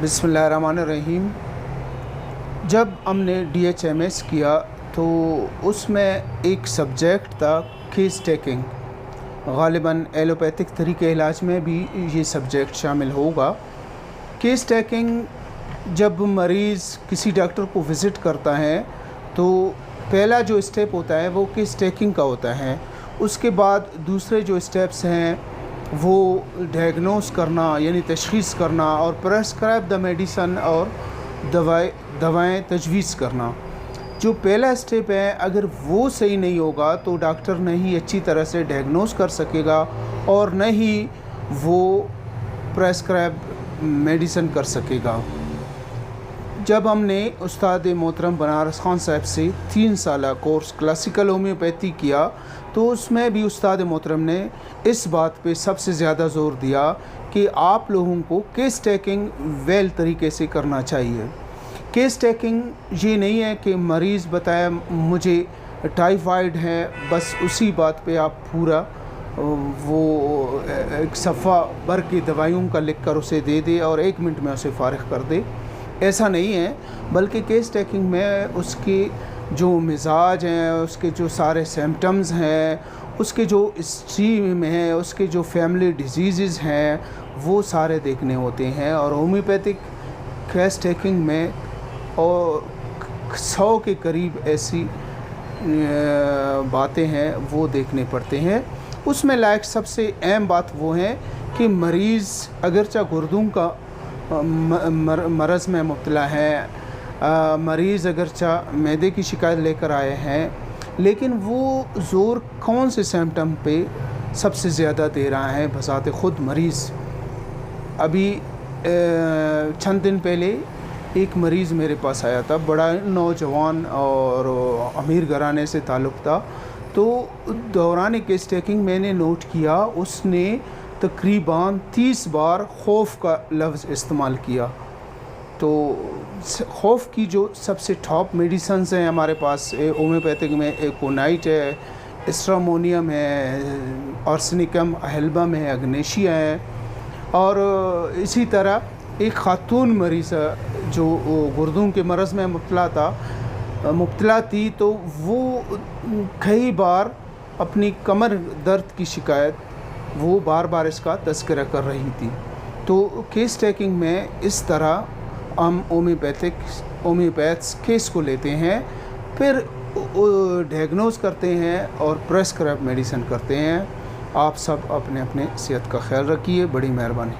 बिस्मिल्लाहिर्रहमानिर्रहीम। जब हमने DHMS किया तो उसमें एक सब्जेक्ट था केस टेकिंग। ग़ालिबन एलोपैथिक तरीक़े इलाज में भी ये सब्जेक्ट शामिल होगा। केस टेकिंग जब मरीज़ किसी डॉक्टर को विज़िट करता है तो पहला जो स्टेप होता है वो केस टेकिंग का होता है। उसके बाद दूसरे जो स्टेप्स हैं वो डायग्नोस करना यानी तशख़ीस करना और प्रेस्क्राइब द मेडिसन और दवाएं तजवीज़ करना। जो पहला स्टेप है अगर वो सही नहीं होगा तो डॉक्टर न ही अच्छी तरह से डायग्नोस कर सकेगा और न ही वो प्रेस्क्राइब मेडिसन कर सकेगा। जब हमने उस्ताद मोहतरम बनारस ख़ान साहब से 3 साला कोर्स क्लासिकल होम्योपैथी किया तो उसमें भी उस्ताद मोहतरम ने इस बात पे सबसे ज़्यादा ज़ोर दिया कि आप लोगों को केस टेकिंग वेल तरीके से करना चाहिए। केस टेकिंग ये नहीं है कि मरीज़ बताया मुझे टाइफाइड है, बस उसी बात पे आप पूरा वो एक सफ़ा भर की दवाइयों का लिख कर उसे दे दे और 1 मिनट में उसे फ़ारिग कर दे। ऐसा नहीं है, बल्कि केस टेकिंग में उसके जो मिजाज हैं, उसके जो सारे सिम्पटम्स हैं, उसके जो स्ट्रीम है, उसके जो फैमिली डिजीज़ हैं, वो सारे देखने होते हैं। और होम्योपैथिक केस टेकिंग में और 100 के करीब ऐसी बातें हैं वो देखने पड़ते हैं। उसमें लायक सबसे अहम बात वो है कि मरीज़ अगरचा गुर्दों का मरज़ में मुब्तला है, मरीज़ अगरचा मैदे की शिकायत लेकर आए हैं, लेकिन वो ज़ोर कौन से सिम्पटम पे सबसे ज़्यादा दे रहा है बज़ाते ख़ुद मरीज़। अभी चंद दिन पहले एक मरीज़ मेरे पास आया था, बड़ा नौजवान और अमीर घराने से ताल्लुक़ था। तो दौरान केस टेकिंग मैंने नोट किया उसने तकरीबन 30 बार खौफ का लफ्ज़ इस्तेमाल किया। तो खौफ की जो सबसे टॉप मेडिसन्स हैं हमारे पास होम्योपैथिक में एकोनाइट है, एस्ट्रामोनियम है, आर्सेनिकम, अहल्बम है, अग्नेशिया है। और इसी तरह एक ख़ातून मरीज़ जो गुर्दों के मरज़ में मुब्तला थी तो वो कई बार अपनी कमर दर्द की शिकायत वो बार बार इसका तज़किरा कर रही थी। तो केस टेकिंग में इस तरह हम होम्योपैथ्स केस को लेते हैं, फिर डायग्नोस करते हैं और प्रेस्क्राइब मेडिसिन करते हैं। आप सब अपने अपने सेहत का ख्याल रखिए। बड़ी मेहरबानी।